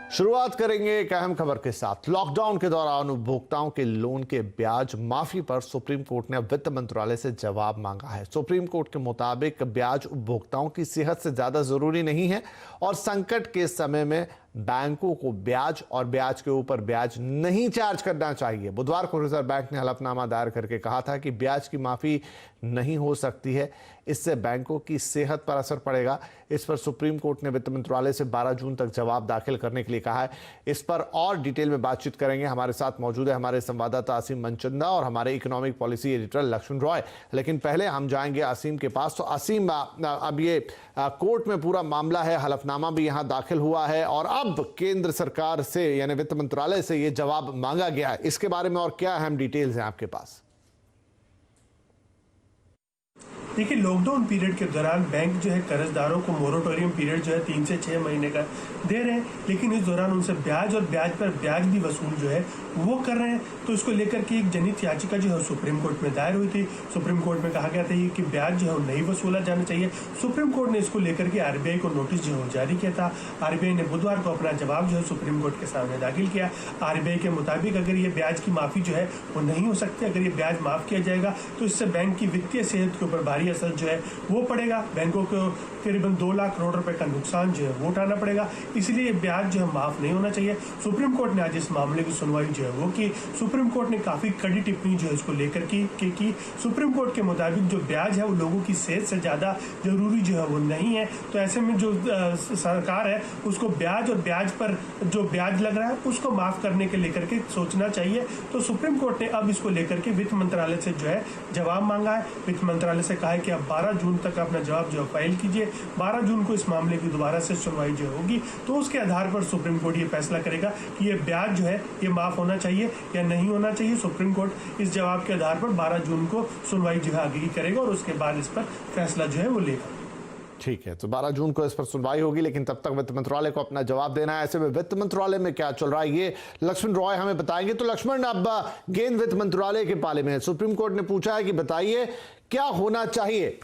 शुरुआत करेंगे एक अहम खबर के साथ। लॉकडाउन के दौरान उपभोक्ताओं के लोन के ब्याज माफी पर सुप्रीम कोर्ट ने वित्त मंत्रालय से जवाब मांगा है। सुप्रीम कोर्ट के मुताबिक ब्याज उपभोक्ताओं की सेहत से ज्यादा जरूरी नहीं है और संकट के समय में बैंकों को ब्याज और ब्याज के ऊपर ब्याज नहीं चार्ज करना चाहिए। बुधवार को रिजर्व बैंक ने हलफनामा दायर करके कहा था कि ब्याज की माफी नहीं हो सकती है, इससे बैंकों की सेहत पर असर पड़ेगा। इस पर सुप्रीम कोर्ट ने वित्त मंत्रालय से 12 जून तक जवाब दाखिल करने के लिए कहा है। इस पर और डिटेल में बातचीत करेंगे। हमारे साथ मौजूद है हमारे संवाददाता असीम मनचंदा और हमारे economic policy editor Lakshman Roy. लेकिन पहले हम जाएंगे असीम के पास। तो असीम, अब ये कोर्ट में पूरा मामला है, हलफनामा भी यहाँ दाखिल हुआ है और अब केंद्र सरकार से यानी वित्त मंत्रालय से ये जवाब मांगा गया है। इसके बारे में और क्या अहम डिटेल्स हैं आपके पास? देखिए, लॉकडाउन पीरियड के दौरान बैंक जो है कर्जदारों को मोरेटोरियम पीरियड जो है 3 से 6 महीने का दे रहे हैं, लेकिन इस दौरान उनसे ब्याज और ब्याज पर ब्याज भी वसूल जो है वो कर रहे हैं। तो इसको लेकर के एक जनहित याचिका जो है सुप्रीम कोर्ट में दायर हुई थी। सुप्रीम कोर्ट में कहा गया था कि ब्याज जो है नहीं वसूला जाना चाहिए। सुप्रीम कोर्ट ने इसको लेकर के आरबीआई को नोटिस जो है जारी किया था। आरबीआई ने बुधवार को अपना जवाब जो है सुप्रीम कोर्ट के सामने दाखिल किया। आरबीआई के मुताबिक अगर ये ब्याज की माफी जो है वो नहीं हो सकती, अगर ये ब्याज माफ किया जाएगा तो इससे बैंक की वित्तीय सेहत के ऊपर भारी असर जो है वो पड़ेगा। बैंकों को करीबन 2 लाख करोड़ रुपए का नुकसान जो है वो उठाना पड़ेगा, इसलिए ब्याज जो है माफ नहीं होना चाहिए। सुप्रीम कोर्ट ने आज इस मामले की सुनवाई जो है वो की। सुप्रीम कोर्ट ने काफी कड़ी टिप्पणी जो है इसको लेकर की। सुप्रीम कोर्ट के मुताबिक जो ब्याज है वो लोगों की सेहत से ज्यादा जरूरी जो है वो नहीं है। तो ऐसे में जो सरकार है उसको ब्याज और ब्याज पर जो ब्याज लग रहा है उसको माफ करने के लेकर के सोचना चाहिए। तो सुप्रीम कोर्ट ने अब इसको लेकर के वित्त मंत्रालय से जो है जवाब मांगा है। वित्त मंत्रालय से कहा है कि अब 12 जून तक अपना जवाब जो फाइल कीजिए। 12 जून को इस मामले की दोबारा से सुनवाई जो होगी तो उसके आधार पर सुप्रीम कोर्ट ये फैसला करेगा कि ये ब्याज जो है ये माफ होना चाहिए या नहीं होना चाहिए। सुप्रीम कोर्ट इस जवाब के आधार पर 12 जून को सुनवाई जो है आगे की करेगा और उसके बाद इस पर फैसला जो है वो लेगा। ठीक है, तो 12 जून को इस पर सुनवाई होगी, लेकिन तब तक वित्त मंत्रालय को अपना जवाब देना है। ऐसे में वित्त मंत्रालय में क्या चल रहा है ये लक्ष्मण रॉय हमें बताएंगे। तो लक्ष्मण, अब गेंद वित्त मंत्रालय के पाले में है। सुप्रीम कोर्ट ने पूछा है कि बताइए क्या होना चाहिए।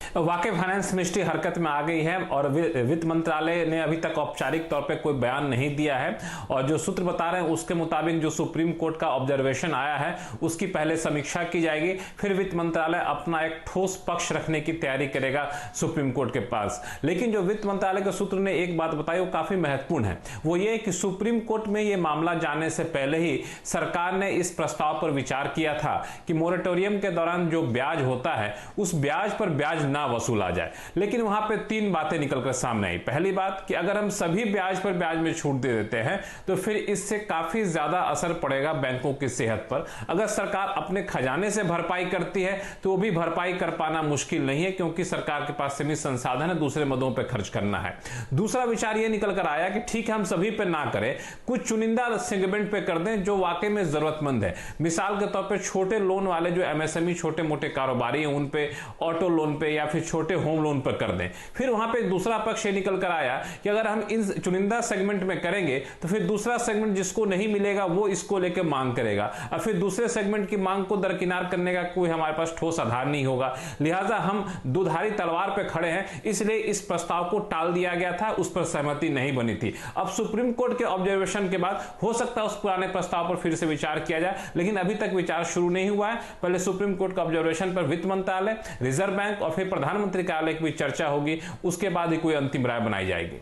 वाकई फाइनेंस मिनिस्ट्री हरकत में आ गई है और वित्त मंत्रालय ने अभी तक औपचारिक तौर पे कोई बयान नहीं दिया है और जो सूत्र बता रहे हैं उसके मुताबिक जो सुप्रीम कोर्ट का ऑब्जर्वेशन आया है उसकी पहले समीक्षा की जाएगी, फिर वित्त मंत्रालय अपना एक ठोस पक्ष रखने की तैयारी करेगा सुप्रीम कोर्ट के पास। लेकिन जो वित्त मंत्रालय के सूत्र ने एक बात बताई वो काफी महत्वपूर्ण है, वो ये कि सुप्रीम कोर्ट में ये मामला जाने से पहले ही सरकार ने इस प्रस्ताव पर विचार किया था कि मोरेटोरियम के दौरान जो ब्याज होता है उस ब्याज पर ब्याज ना वसूला जाए। लेकिन वहां पे 3 बातें निकलकर सामने आई। पहली बात कि अगर हम सभी ब्याज पर ब्याज में छूट दे देते हैं तो फिर इससे काफी ज्यादा असर पड़ेगा बैंकों की सेहत पर। अगर सरकार अपने खजाने से भरपाई करती है तो वो भी भरपाई कर पाना मुश्किल नहीं है, क्योंकि सरकार के पास सीमित संसाधन है, दूसरे मदों पर खर्च करना है। दूसरा विचार यह निकल कर आया कि ठीक है हम सभी पे ना करें, कुछ चुनिंदा सेगमेंट पे कर दें जो वाकई में जरूरतमंद है। मिसाल के तौर पर छोटे लोन वाले जो एमएसएमई छोटे मोटे कारोबारी हैं उन पे, ऑटो लोन पे या फिर छोटे होम लोन पर कर दें। फिर वहां पे दूसरा पक्ष ये निकल कर आया कि अगर हम इन चुनिंदा सेगमेंट में करेंगे तो फिर दूसरा सेगमेंट जिसको नहीं मिलेगा वो इसको लेकर मांग करेगा और फिर दूसरे सेगमेंट की मांग को दरकिनार करने का कोई हमारे पास ठोस आधार नहीं होगा। लिहाजा हम दुधारी तलवार पे खड़े हैं, इसलिए इस प्रस्ताव को टाल दिया गया था, उस पर सहमति नहीं बनी थी। अब सुप्रीम कोर्ट के ऑब्जर्वेशन के बाद हो सकता है उस पुराने प्रस्ताव पर फिर से विचार किया जाए, लेकिन अभी तक विचार शुरू नहीं हुआ है। पहले सुप्रीम कोर्ट के ऑब्जर्वेशन पर वित्त मंत्रालय, रिजर्व बैंक और फिर प्रधानमंत्री कार्यालय की भी चर्चा होगी, उसके बाद ही कोई अंतिम राय बनाई जाएगी।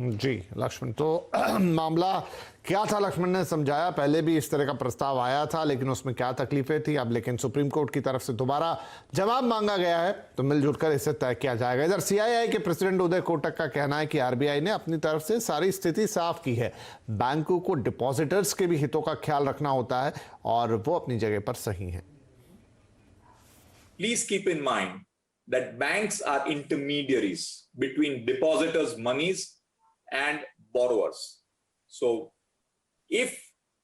जी लक्ष्मण, तो मामला क्या था लक्ष्मण ने समझाया। पहले भी इस तरह का प्रस्ताव आया था लेकिन उसमें क्या तकलीफें थी, अब लेकिन सुप्रीम कोर्ट की तरफ से दोबारा जवाब मांगा गया है तो मिलजुल कर इसे तय किया जाएगा। इधर सीआईआई के प्रेसिडेंट उदय कोटक का कहना है कि आरबीआई ने अपनी तरफ से सारी स्थिति साफ की है। बैंकों को डिपॉजिटर्स के भी हितों का ख्याल रखना होता है और वो अपनी जगह पर सही है। Please keep in mind that banks are intermediaries between depositors' monies and borrowers. So if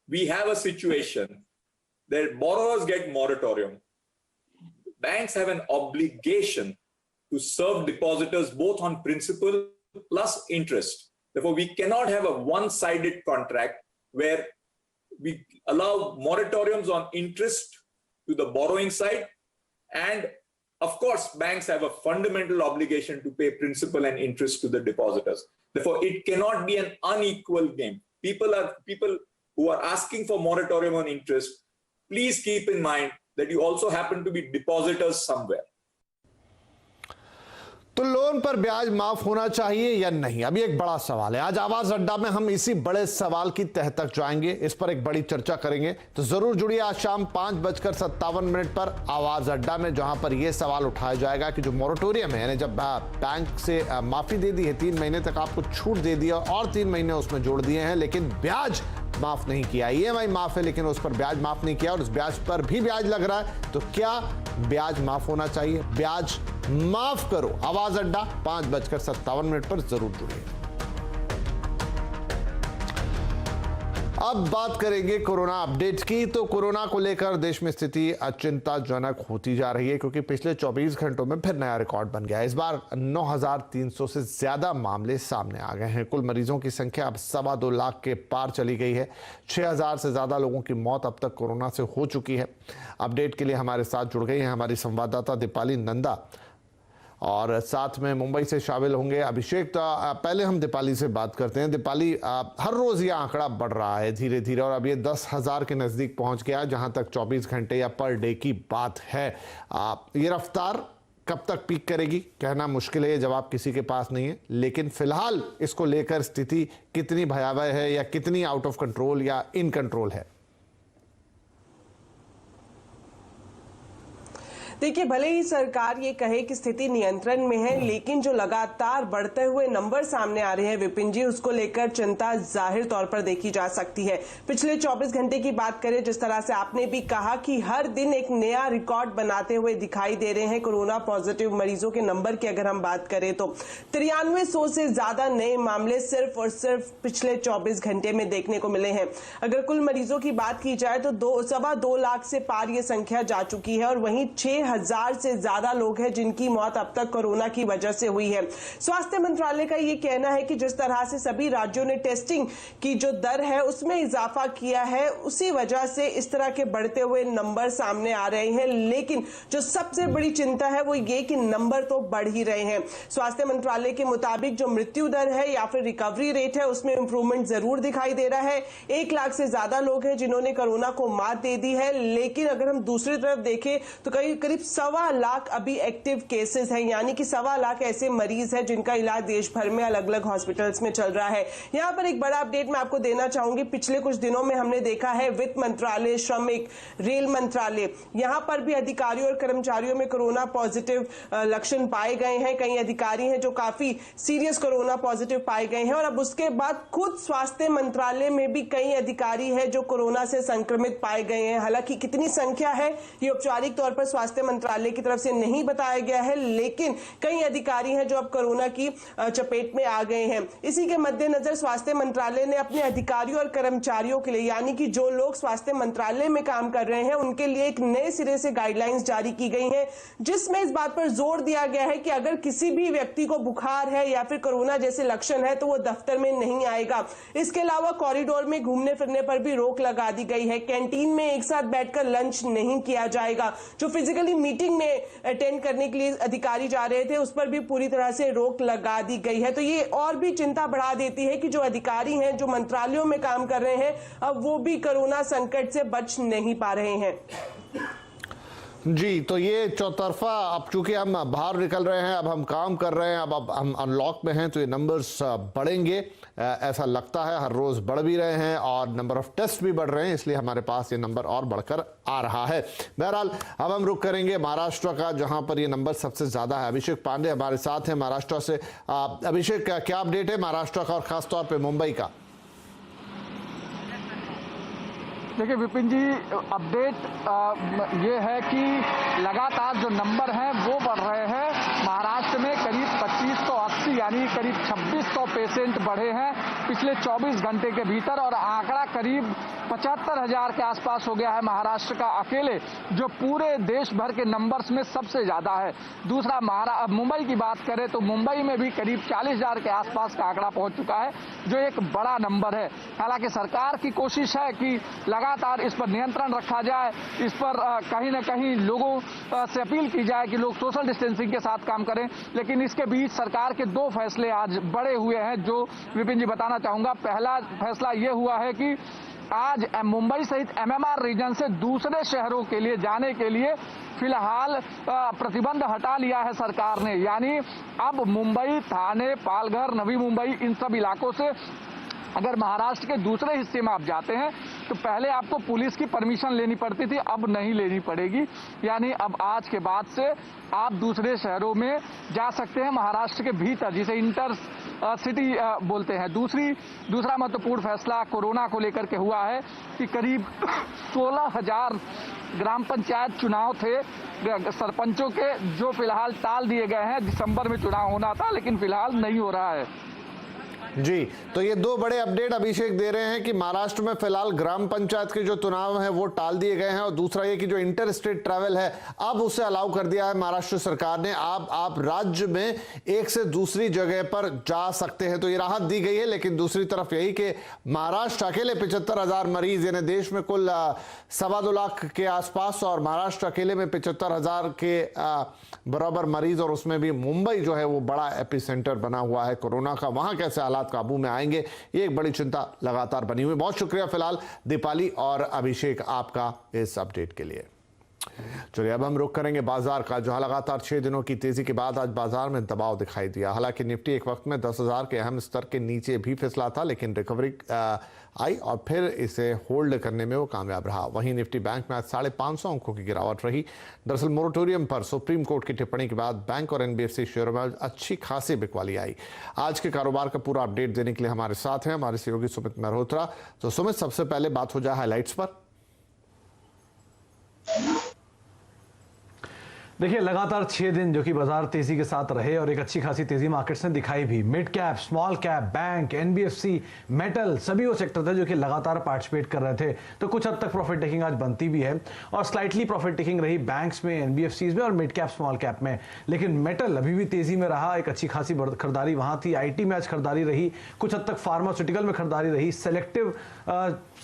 we have a situation that borrowers get moratorium, banks have an obligation to serve depositors both on principal plus interest. Therefore, we cannot have a one-sided contract where we allow moratoriums on interest to the borrowing side and Of course, banks have a fundamental obligation to pay principal and interest to the depositors. Therefore, it cannot be an unequal game. People who are asking for moratorium on interest, please keep in mind that you also happen to be depositors somewhere. तो loan पर ब्याज माफ होना चाहिए या नहीं, अभी एक बड़ा सवाल है। आज आवाज अड्डा में हम इसी बड़े सवाल की तह तक जाएंगे, इस पर एक बड़ी चर्चा करेंगे। तो जरूर जुड़िए आज शाम 5:57 पर आवाज अड्डा में, जहां पर यह सवाल उठाया जाएगा कि जो मोरेटोरियम है, यानी जब बैंक से माफी दे दी है, 3 महीने तक आपको छूट दे दिया और 3 महीने उसमें जोड़ दिए हैं, लेकिन ब्याज माफ नहीं किया। ईएमआई माफ है लेकिन उस पर ब्याज माफ नहीं किया और उस ब्याज पर भी ब्याज लग रहा है। तो क्या ब्याज माफ होना चाहिए? ब्याज माफ करो। आवाज अड्डा 5:57 पर जरूर जुड़िए। अब बात करेंगे कोरोना अपडेट की। तो कोरोना को लेकर देश में स्थिति चिंताजनक होती जा रही है, क्योंकि पिछले 24 घंटों में फिर नया रिकॉर्ड बन गया। इस बार 9,300 से ज्यादा मामले सामने आ गए हैं। कुल मरीजों की संख्या अब 2.25 लाख के पार चली गई है। 6,000 से ज्यादा लोगों की मौत अब तक कोरोना से हो चुकी है। अपडेट के लिए हमारे साथ जुड़ गई हैं हमारी संवाददाता दीपाली नंदा, और साथ में मुंबई से शामिल होंगे अभिषेक। तो पहले हम दीपाली से बात करते हैं। दीपाली, हर रोज ये आंकड़ा बढ़ रहा है धीरे धीरे, और अब ये 10,000 के नजदीक पहुंच गया, जहां तक 24 घंटे या पर डे की बात है। ये रफ्तार कब तक पीक करेगी कहना मुश्किल है, ये जवाब किसी के पास नहीं है। लेकिन फिलहाल इसको लेकर स्थिति कितनी भयावह है, या कितनी आउट ऑफ कंट्रोल या इन कंट्रोल है? देखिए, भले ही सरकार ये कहे कि स्थिति नियंत्रण में है, लेकिन जो लगातार बढ़ते हुए नंबर सामने आ रहे हैं विपिन जी, उसको लेकर चिंता जाहिर तौर पर देखी जा सकती है। पिछले 24 घंटे की बात करें, जिस तरह से आपने भी कहा कि हर दिन एक नया रिकॉर्ड बनाते हुए दिखाई दे रहे हैं कोरोना पॉजिटिव मरीजों के नंबर की अगर हम बात करें तो 9300 से ज्यादा नए मामले सिर्फ और सिर्फ पिछले 24 घंटे में देखने को मिले हैं। अगर कुल मरीजों की बात की जाए तो 2.25 लाख से पार ये संख्या जा चुकी है, और वहीं 6,000 से ज्यादा लोग हैं जिनकी मौत अब तक कोरोना की वजह से हुई है। स्वास्थ्य मंत्रालय का ये कहना है कि जिस तरह से सभी राज्यों ने टेस्टिंग की जो दर है उसमें इजाफा किया है, उसी वजह से इस तरह के बढ़ते हुए नंबर सामने आ रहे हैं। लेकिन जो सबसे बड़ी चिंता है वो ये कि नंबर तो बढ़ ही रहे हैं। स्वास्थ्य मंत्रालय के मुताबिक जो मृत्यु दर है या फिर रिकवरी रेट है, उसमें इंप्रूवमेंट जरूर दिखाई दे रहा है। 1 लाख से ज्यादा लोग हैं जिन्होंने कोरोना को मात दे दी है, लेकिन अगर हम दूसरी तरफ देखें तो करीब 1.25 लाख अभी एक्टिव केसेस हैं, यानी कि 1.25 लाख ऐसे मरीज हैं जिनका इलाज देश भर में अलग अलग हॉस्पिटल्स में चल रहा है। यहां पर एक बड़ा अपडेट मैं आपको देना चाहूंगी। पिछले कुछ दिनों में हमने देखा है वित्त मंत्रालय, श्रमिक, रेल मंत्रालय, यहां पर भी अधिकारियों और कर्मचारियों में कोरोना पॉजिटिव लक्षण पाए गए हैं। कई अधिकारी हैं जो काफी सीरियस कोरोना पॉजिटिव पाए गए हैं, और अब उसके बाद खुद स्वास्थ्य मंत्रालय में भी कई अधिकारी हैं जो कोरोना से संक्रमित पाए गए हैं। हालांकि कितनी संख्या है ये औपचारिक तौर पर स्वास्थ्य मंत्रालय की तरफ से नहीं बताया गया है, लेकिन कई अधिकारी हैं जो अब कोरोना की चपेट में आ गए हैं। इसी के मद्देनजर स्वास्थ्य मंत्रालय ने अपने अधिकारियों और कर्मचारियों के लिए, यानी कि जो लोग स्वास्थ्य मंत्रालय में काम कर रहे हैं, उनके लिए एक नए सिरे से गाइडलाइंस जारी की गई हैं, जिसमें इस बात पर जोर दिया गया है कि अगर किसी भी व्यक्ति को बुखार है या फिर कोरोना जैसे लक्षण है तो वो दफ्तर में नहीं आएगा। इसके अलावा कॉरिडोर में घूमने फिरने पर भी रोक लगा दी गई है। कैंटीन में एक साथ बैठकर लंच नहीं किया जाएगा। जो फिजिकली मीटिंग में अटेंड करने के लिए अधिकारी जा रहे थे, उस पर भी पूरी तरह से रोक लगा दी गई है। तो ये और भी चिंता बढ़ा देती है कि जो अधिकारी हैं, जो मंत्रालयों में काम कर रहे हैं, अब वो भी कोरोना संकट से बच नहीं पा रहे हैं। जी, तो ये चौतरफा, अब चूंकि हम बाहर निकल रहे हैं, अब हम काम कर रहे हैं, अब हम अनलॉक में हैं, तो ये नंबर्स बढ़ेंगे ऐसा लगता है। हर रोज बढ़ भी रहे हैं और नंबर ऑफ टेस्ट भी बढ़ रहे हैं, इसलिए हमारे पास ये नंबर और बढ़कर आ रहा है। बहरहाल अब हम रुक करेंगे महाराष्ट्र का, जहां पर ये नंबर सबसे ज्यादा है। अभिषेक पांडे हमारे साथ हैं महाराष्ट्र से। अभिषेक, क्या अपडेट है महाराष्ट्र का और खासतौर पर मुंबई का? देखिए विपिन जी, अपडेट ये है कि लगातार जो नंबर हैं वो बढ़ रहे हैं। महाराष्ट्र में करीब 2580 यानी करीब 2600 पेशेंट बढ़े हैं। पिछले 24 घंटे के भीतर, और आंकड़ा करीब 75,000 के आसपास हो गया है महाराष्ट्र का अकेले, जो पूरे देश भर के नंबर्स में सबसे ज्यादा है। दूसरा मुंबई की बात करें तो मुंबई में भी करीब 40,000 के आसपास का आंकड़ा पहुंच चुका है, जो एक बड़ा नंबर है। हालांकि सरकार की कोशिश है कि लगातार इस पर नियंत्रण रखा जाए, इस पर कहीं ना कहीं लोगों से अपील की जाए कि लोग सोशल डिस्टेंसिंग के साथ काम करें। लेकिन इसके बीच सरकार के 2 फैसले आज बड़े हुए हैं, जो विपिन जी बताना चाहूंगा। पहला फैसला ये हुआ है कि आज मुंबई सहित MMR रीजन से दूसरे शहरों के लिए जाने के लिए फिलहाल प्रतिबंध हटा लिया है सरकार ने। यानी अब मुंबई, थाने, पालघर, नवी मुंबई, इन सब इलाकों से अगर महाराष्ट्र के दूसरे हिस्से में आप जाते हैं तो पहले आपको पुलिस की परमिशन लेनी पड़ती थी, अब नहीं लेनी पड़ेगी। यानी अब आज के बाद से आप दूसरे शहरों में जा सकते हैं महाराष्ट्र के भीतर, जिसे इंटर सिटी बोलते हैं। दूसरा महत्वपूर्ण फैसला कोरोना को लेकर के हुआ है कि करीब 16,000 ग्राम पंचायत चुनाव थे सरपंचों के, जो फिलहाल टाल दिए गए हैं। दिसंबर में चुनाव होना था, लेकिन फिलहाल नहीं हो रहा है। जी, तो ये 2 बड़े अपडेट अभिषेक दे रहे हैं कि महाराष्ट्र में फिलहाल ग्राम पंचायत के जो चुनाव हैं वो टाल दिए गए हैं, और दूसरा ये कि जो इंटर स्टेट ट्रैवल है अब उसे अलाउ कर दिया है महाराष्ट्र सरकार ने। आप राज्य में एक से दूसरी जगह पर जा सकते हैं, तो ये राहत दी गई है। लेकिन दूसरी तरफ यही कि महाराष्ट्र अकेले 75,000 मरीज, यानी देश में कुल 2.25 लाख के आसपास, और महाराष्ट्र अकेले में 75,000 के बराबर मरीज, और उसमें भी मुंबई जो है वो बड़ा एपिसेंटर बना हुआ है कोरोना का। वहां कैसे हालात काबू में आएंगे, ये एक बड़ी चिंता लगातार बनी हुई। बहुत शुक्रिया फिलहाल दीपाली और अभिषेक आपका इस अपडेट के लिए। चलिए अब हम रुख करेंगे बाजार का, जहां लगातार 6 दिनों की तेजी के बाद आज बाजार में दबाव दिखाई दिया। हालांकि निफ्टी एक वक्त में 10,000 के अहम स्तर के नीचे भी फिसला था, लेकिन रिकवरी आई और फिर इसे होल्ड करने में वो कामयाब रहा। वहीं निफ्टी बैंक में आज 550 अंकों की गिरावट रही। दरअसल मोरेटोरियम पर सुप्रीम कोर्ट की टिप्पणी के बाद बैंक और NBFC शेयरों में अच्छी खासी बिकवाली आई। आज के कारोबार का पूरा अपडेट देने के लिए हमारे साथ हैं हमारे सहयोगी सुमित मल्होत्रा। तो सुमित, सबसे पहले बात हो जाए हाइलाइट्स पर। देखिए, लगातार 6 दिन जो कि बाजार तेजी के साथ रहे और एक अच्छी खासी तेजी मार्केट्स ने दिखाई भी। Mid cap, small cap, bank, NBFC, metal, सभी वो सेक्टर थे जो कि लगातार पार्टिसिपेट कर रहे थे। तो कुछ हद तक प्रॉफिट टेकिंग आज बनती भी है, और स्लाइटली प्रॉफिट टेकिंग रही बैंक्स में, NBFCs में और मिड कैप, स्मॉल कैप में। लेकिन मेटल अभी भी तेजी में रहा, एक अच्छी खासी खरीदारी वहां थी। IT में आज खरीदारी रही, कुछ हद तक फार्मास्यूटिकल में खरीदारी रही। सेलेक्टिव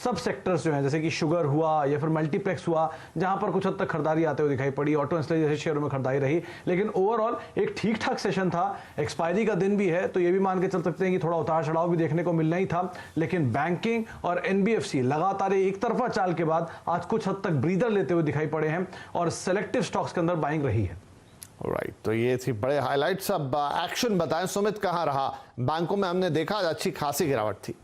सब सेक्टर्स जो हैं, जैसे कि शुगर हुआ या फिर मल्टीप्लेक्स हुआ, जहां पर कुछ हद तक खरीदारी आते हुए दिखाई पड़ी। ऑटो इंडस्ट्री जैसे शेयरों में खरीदारी रही। लेकिन ओवरऑल एक ठीक ठाक सेशन था। एक्सपायरी का दिन भी है, तो ये भी मान के चल सकते हैं कि थोड़ा उतार चढ़ाव भी देखने को मिलना ही था। लेकिन बैंकिंग और NBFC लगातार एक तरफा चाल के बाद आज कुछ हद तक ब्रीदर लेते हुए दिखाई पड़े हैं, और सेलेक्टिव स्टॉक्स के अंदर बाइंग रही है। राइट, तो ये थी बड़े हाइलाइट्स। अब एक्शन बताएं सुमित, कहां रहा? बैंकों में हमने देखा अच्छी खासी गिरावट थी।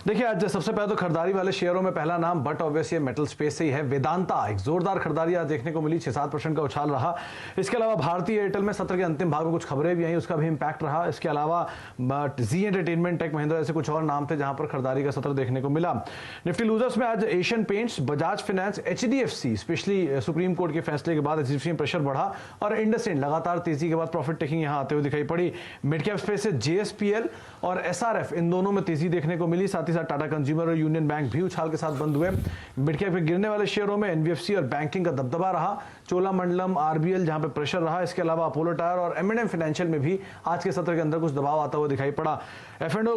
देखिए, आज सबसे पहले तो खरीदारी वाले शेयरों में पहला नाम, बट ऑब्वियसली मेटल स्पेस से ही है, वेदांता। एक जोरदार खरीदारी आज देखने को मिली, 6-7% का उछाल रहा। इसके अलावा भारतीय एयरटेल में सत्र के अंतिम भाग में कुछ खबरें भी आई, उसका भी इंपैक्ट रहा। इसके अलावा जी एंटरटेनमेंट, टेक महिंद्रा ऐसे कुछ और नाम थे जहां पर खरीदारी का सत्र देखने को मिला। निफ्टी लूजर्स में आज Asian paints, Bajaj finance, HDFC, specially supreme court के फैसले के बाद HDFC में प्रेशर बढ़ा, और इंडसइंड लगातार तेजी के बाद प्रॉफिट टेकिंग यहां आते हुए दिखाई पड़ी। मिड कैप स्पेस से JSPL और SRF, इन दोनों में तेजी देखने को मिली। साथ ही साथ टाटा कंज्यूमर और यूनियन बैंक भी उछाल के साथ बंद हुए। मिड कैप पे गिरने वाले शेयरों में NBFC और बैंकिंग का दबदबा रहा। चोलामंडलम, RBL जहां पे प्रेशर रहा। इसके अलावा अपोलो टायर और M&M फाइनेंशियल में भी आज के सत्र के अंदर कुछ दबाव आता हुआ दिखाई पड़ा। F&O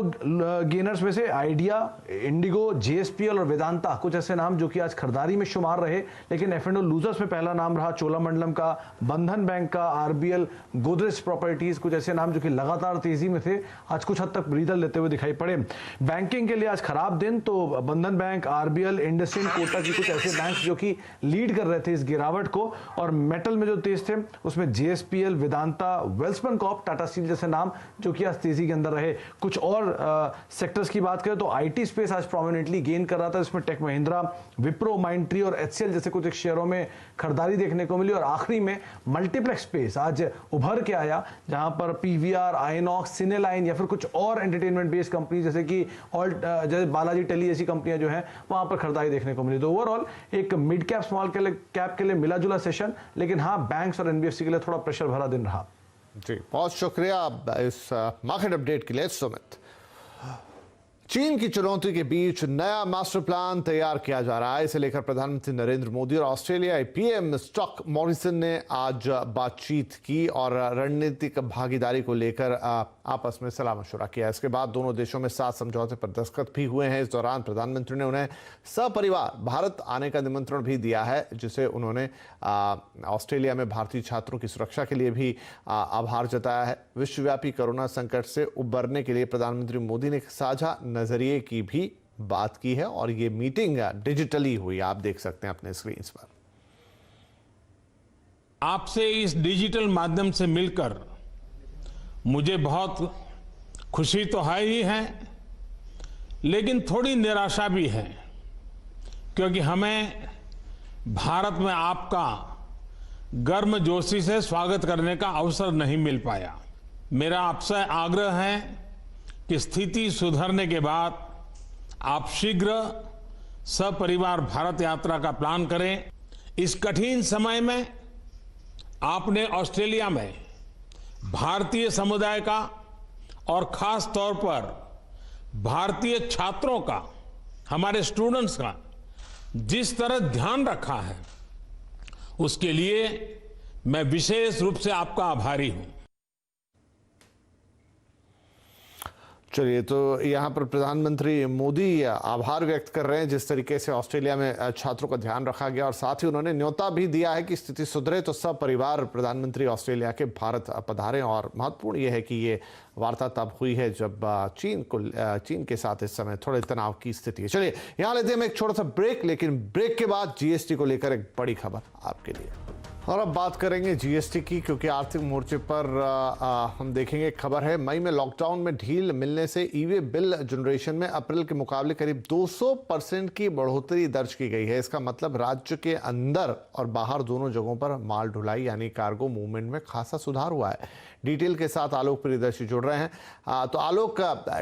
गेनर्स में से आइडिया, इंडिगो, JSPL और वेदांता कुछ ऐसे नाम जो कि आज खरीदारी में शुमार रहे। लेकिन F&O लूजर्स में पहला नाम रहा चोलामंडलम का, बंधन बैंक का, RBL, गोदरेज प्रॉपर्टीज, कुछ ऐसे नाम जो कि लगातार तेजी में थे, आज कुछ हद तक ब्रीदर लेते हुए दिखाई पड़े। बैंकिंग के लिए आज खराब दिन, तो बंधन बैंक, RBL, इंडसइंड, कोटक की कुछ ऐसे बैंक जो कि लीड कर रहे थे इस गिरावट को। और मेटल में जो तेज थे उसमें JSPL, Vedanta, Welspun Corp, Tata steel जैसे नाम जो कि आज तेजी के अंदर रहे। कुछ और सेक्टर्स की बात करें तो IT स्पेस आज प्रोमिनेंटली गेन कर रहा था, इसमें टेक महिंद्रा, विप्रो, माइंडट्री और HCL जैसे कुछ शेयरों में खरीदारी देखने को मिली। और आखिरी में मल्टीप्लेक्स स्पेस आज उभर के आया, जहां पर PVR, आइनॉक्स, सिनेलाइन या फिर कुछ और एंटरटेनमेंट बेस्ड कंपनी जैसे कि जैसे बालाजी टेली ऐसी कंपनियां जो हैं वहां पर खरीदारी देखने को मिली। तो ओवरऑल एक मिड कैप, स्मॉल कैप के लिए मिला जुला सेशन, लेकिन हाँ, बैंक्स और NBFC के लिए थोड़ा प्रेशर भरा दिन रहा। जी, बहुत शुक्रिया इस मार्केट अपडेट के लिए सुमित। चीन की चुनौती के बीच नया मास्टर प्लान तैयार किया जा रहा है। इसे लेकर प्रधानमंत्री नरेंद्र मोदी और ऑस्ट्रेलियाई पीएम स्कॉट मॉरिसन ने आज बातचीत की और रणनीतिक भागीदारी को लेकर आपस में सलाह मशवरा किया। इसके बाद दोनों देशों में 7 समझौते पर दस्तखत भी हुए हैं। इस दौरान प्रधानमंत्री ने उन्हें सपरिवार भारत आने का निमंत्रण भी दिया है, जिसे उन्होंने ऑस्ट्रेलिया में भारतीय छात्रों की सुरक्षा के लिए भी आभार जताया है। विश्वव्यापी कोरोना संकट से उबरने के लिए प्रधानमंत्री मोदी ने साझा नजरिए की भी बात की है और ये मीटिंग डिजिटली हुई, आप देख सकते हैं अपने स्क्रीन पर। आपसे इस डिजिटल माध्यम से मिलकर मुझे बहुत खुशी तो है ही है, लेकिन थोड़ी निराशा भी है, क्योंकि हमें भारत में आपका गर्मजोशी से स्वागत करने का अवसर नहीं मिल पाया। मेरा आपसे आग्रह है कि स्थिति सुधरने के बाद आप शीघ्र सपरिवार भारत यात्रा का प्लान करें। इस कठिन समय में आपने ऑस्ट्रेलिया में भारतीय समुदाय का और खास तौर पर भारतीय छात्रों का, हमारे स्टूडेंट्स का जिस तरह ध्यान रखा है, उसके लिए मैं विशेष रूप से आपका आभारी हूं। चलिए, तो यहाँ पर प्रधानमंत्री मोदी आभार व्यक्त कर रहे हैं जिस तरीके से ऑस्ट्रेलिया में छात्रों का ध्यान रखा गया, और साथ ही उन्होंने न्योता भी दिया है कि स्थिति सुधरे तो सब परिवार प्रधानमंत्री ऑस्ट्रेलिया के भारत पधारें। और महत्वपूर्ण यह है कि ये वार्ता तब हुई है जब चीन के साथ इस समय थोड़े तनाव की स्थिति है। चलिए, यहाँ लेते हैं एक छोटा सा ब्रेक, लेकिन ब्रेक के बाद जीएसटी को लेकर एक बड़ी खबर आपके लिए। और अब बात करेंगे जीएसटी की, क्योंकि आर्थिक मोर्चे पर हम देखेंगे खबर है मई में लॉकडाउन में ढील मिलने से ई-वे बिल जनरेशन में अप्रैल के मुकाबले करीब 200% की बढ़ोतरी दर्ज की गई है। इसका मतलब राज्य के अंदर और बाहर दोनों जगहों पर माल ढुलाई यानी कार्गो मूवमेंट में खासा सुधार हुआ है। डिटेल के साथ आलोक प्रियदर्शी जुड़ रहे हैं। तो आलोक,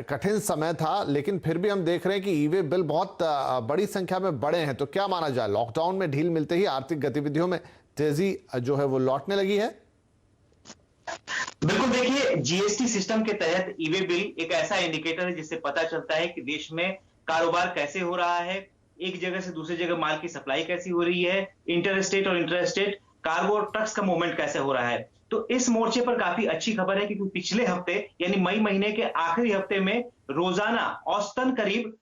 कठिन समय था लेकिन फिर भी हम देख रहे हैं कि ई-वे बिल बहुत बड़ी संख्या में बढ़े हैं, तो क्या माना जाए, लॉकडाउन में ढील मिलते ही आर्थिक गतिविधियों में तेजी जो है वो लौटने लगी है? बिल्कुल, देखिए, जीएसटी सिस्टम के तहत ई-वे बिल एक ऐसा इंडिकेटर है जिससे पता चलता है कि देश में कारोबार कैसे हो रहा है, एक जगह से दूसरी जगह माल की सप्लाई कैसी हो रही है, इंटर स्टेट और इंटर स्टेट कार्गो और ट्रक्स का मूवमेंट कैसे हो रहा है। तो इस मोर्चे पर काफी अच्छी खबर है, क्योंकि पिछले हफ्ते यानी मई महीने के आखिरी हफ्ते में रोजाना औसतन करीब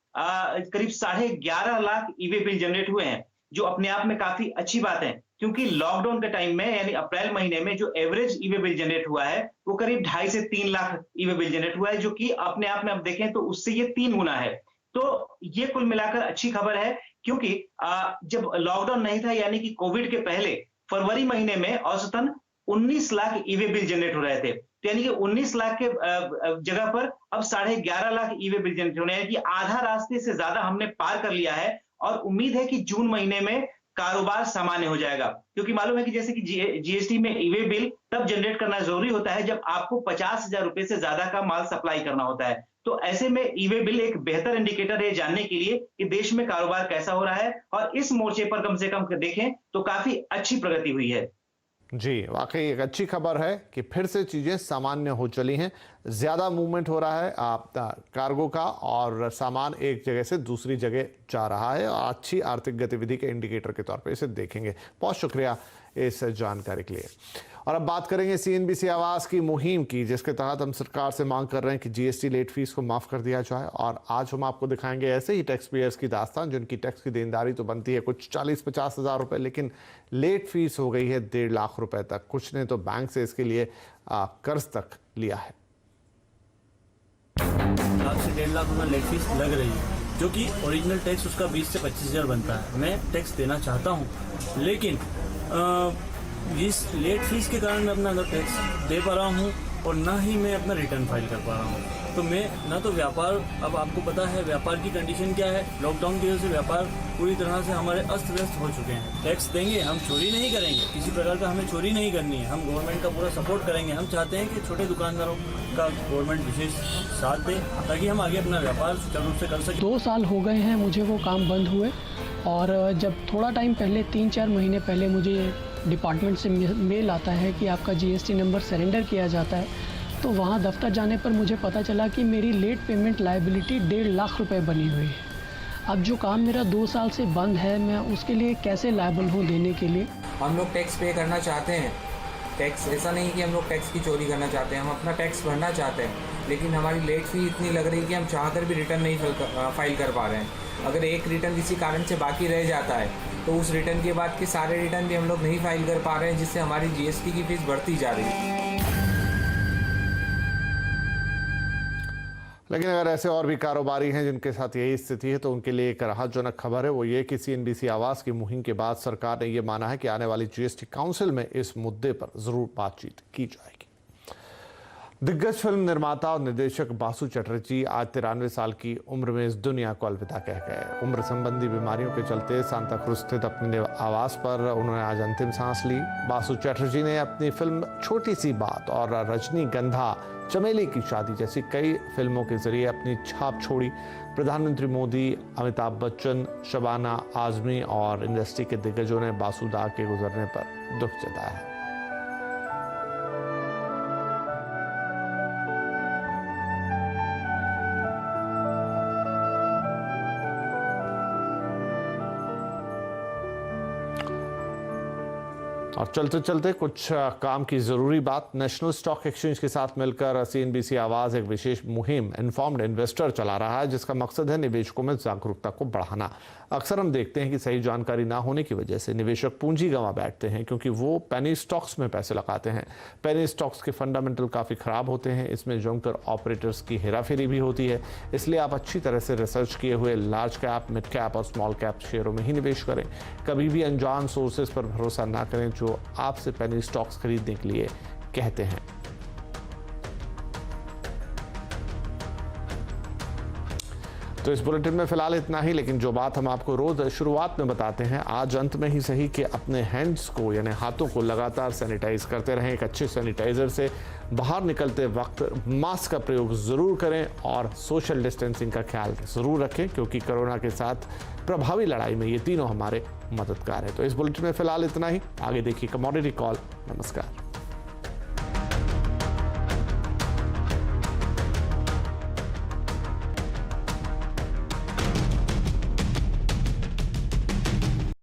11.5 लाख ई-वे बिल जनरेट हुए हैं, जो अपने आप में काफी अच्छी बात है। क्योंकि लॉकडाउन के टाइम में यानी अप्रैल महीने में जो एवरेज ई-वे बिल जनरेट हुआ है वो करीब 2.5 से 3 लाख ई-वे बिल जनरेट हुआ है, जो कि अपने आप में आप देखें तो उससे ये 3 गुना है। तो ये कुल मिलाकर अच्छी खबर है, क्योंकि जब लॉकडाउन नहीं था यानी कि कोविड के पहले फरवरी महीने में औसतन 19 लाख ई-वे बिल जनरेट हो रहे थे। तो यानी कि 19 लाख के जगह पर अब 11.5 लाख ई-वे बिल जनरेट हो रहे हैं, कि आधा रास्ते से ज्यादा हमने पार कर लिया है। और उम्मीद है कि जून महीने में कारोबार सामान्य हो जाएगा, क्योंकि मालूम है कि जैसे कि जीएसटी में ई-वे बिल तब जनरेट करना जरूरी होता है जब आपको 50,000 रुपए से ज्यादा का माल सप्लाई करना होता है। तो ऐसे में ई-वे बिल एक बेहतर इंडिकेटर है जानने के लिए कि देश में कारोबार कैसा हो रहा है, और इस मोर्चे पर कम से कम देखें तो काफी अच्छी प्रगति हुई है। जी, वाकई एक अच्छी खबर है कि फिर से चीजें सामान्य हो चली हैं, ज्यादा मूवमेंट हो रहा है कार्गो का, और सामान एक जगह से दूसरी जगह जा रहा है, और अच्छी आर्थिक गतिविधि के इंडिकेटर के तौर पे इसे देखेंगे। बहुत शुक्रिया इस जानकारी के लिए। और अब बात करेंगे सीएनबीसी आवास की मुहिम की, जिसके तहत हम सरकार से मांग कर रहे हैं कि जीएसटी लेट फीस को माफ कर दिया जाए। और आज हम आपको दिखाएंगे ऐसे ही टैक्स पेयर्स की दास्तान जिनकी टैक्स की देनदारी तो बनती है कुछ 40-50 हज़ार रुपए, लेकिन लेट फीस हो गई है 1.5 लाख रुपए तक। कुछ ने तो बैंक से इसके लिए कर्ज तक लिया है। 1 लाख से 1.5 लाख रुपए लेट फीस लग रही है, जो कि ओरिजिनल टैक्स उसका 20 से 25 हज़ार बनता है। मैं टैक्स देना चाहता हूँ, लेकिन इस लेट फीस के कारण मैं अपना टैक्स दे पा रहा हूँ और ना ही मैं अपना रिटर्न फाइल कर पा रहा हूँ। तो मैं ना तो व्यापार, अब आपको पता है व्यापार की कंडीशन क्या है, लॉकडाउन की वजह से व्यापार पूरी तरह से हमारे अस्त व्यस्त हो चुके हैं। टैक्स देंगे, हम चोरी नहीं करेंगे, किसी प्रकार का हमें चोरी नहीं करनी है, हम गवर्नमेंट का पूरा सपोर्ट करेंगे। हम चाहते हैं कि छोटे दुकानदारों का गवर्नमेंट विशेष साथ दे ताकि हम आगे अपना व्यापार सुचारू रूप से कर सकें। 2 साल हो गए हैं मुझे वो काम बंद हुए, और जब थोड़ा टाइम पहले 3-4 महीने पहले मुझे डिपार्टमेंट से मेल आता है कि आपका जीएसटी नंबर सरेंडर किया जाता है, तो वहाँ दफ्तर जाने पर मुझे पता चला कि मेरी लेट पेमेंट लायबिलिटी 1.5 लाख रुपए बनी हुई है। अब जो काम मेरा 2 साल से बंद है, मैं उसके लिए कैसे लायबल हूँ देने के लिए? हम लोग टैक्स पे करना चाहते हैं। टैक्स ऐसा नहीं कि हम लोग टैक्स की चोरी करना चाहते हैं, हम अपना टैक्स भरना चाहते हैं, लेकिन हमारी लेट फी इतनी लग रही है कि हम चाहकर भी रिटर्न नहीं फाइल कर पा रहे हैं। अगर एक रिटर्न किसी कारण से बाकी रह जाता है तो उस रिटर्न के बाद के सारे रिटर्न भी हम लोग नहीं फाइल कर पा रहे हैं, जिससे हमारी जीएसटी की फीस बढ़ती जा रही है। लेकिन अगर ऐसे और भी कारोबारी हैं जिनके साथ यही स्थिति है तो उनके लिए एक राहतजनक खबर है। वो ये कि CNBC आवास की मुहिम के बाद सरकार ने ये माना है कि आने वाली GST काउंसिल में इस मुद्दे पर जरूर बातचीत की जाएगी। दिग्गज फिल्म निर्माता और निर्देशक बासु चटर्जी आज 93 साल की उम्र में इस दुनिया को अलविदा कह गए। उम्र संबंधी बीमारियों के चलते सांता क्रूज स्थित अपने आवास पर उन्होंने आज अंतिम सांस ली। बासु चटर्जी ने अपनी फिल्म छोटी सी बात और रजनीगंधा चमेली की शादी जैसी कई फिल्मों के जरिए अपनी छाप छोड़ी। प्रधानमंत्री मोदी, अमिताभ बच्चन, शबाना आजमी और इंडस्ट्री के दिग्गजों ने बासुदा के गुजरने पर दुख जताया है। और चलते चलते कुछ काम की ज़रूरी बात। नेशनल स्टॉक एक्सचेंज के साथ मिलकर CNBC आवाज़ एक विशेष मुहिम इन्फॉर्म्ड इन्वेस्टर चला रहा है, जिसका मकसद है निवेशकों में जागरूकता को बढ़ाना। अक्सर हम देखते हैं कि सही जानकारी ना होने की वजह से निवेशक पूंजी गंवा बैठते हैं, क्योंकि वो पेनी स्टॉक्स में पैसे लगाते हैं। पेनी स्टॉक्स के फंडामेंटल काफ़ी ख़राब होते हैं, इसमें जमकर ऑपरेटर्स की हेराफेरी भी होती है। इसलिए आप अच्छी तरह से रिसर्च किए हुए लार्ज कैप, मिड कैप और स्मॉल कैप शेयरों में ही निवेश करें। कभी भी अनजान सोर्सेज पर भरोसा ना करें जो आपसे पेनी स्टॉक्स खरीदने के लिए कहते हैं। तो इस बुलेटिन में फिलहाल इतना ही, लेकिन जो बात हम आपको रोज शुरुआत में बताते हैं, आज अंत में ही सही कि अपने हैंड्स को यानी हाथों को लगातार सैनिटाइज करते रहें। एक अच्छे सैनिटाइजर से बाहर निकलते वक्त मास्क का प्रयोग ज़रूर करें और सोशल डिस्टेंसिंग का ख्याल ज़रूर रखें, क्योंकि कोरोना के साथ प्रभावी लड़ाई में ये तीनों हमारे मददगार हैं। तो इस बुलेटिन में फिलहाल इतना ही। आगे देखिए कमोडिटी कॉल। नमस्कार।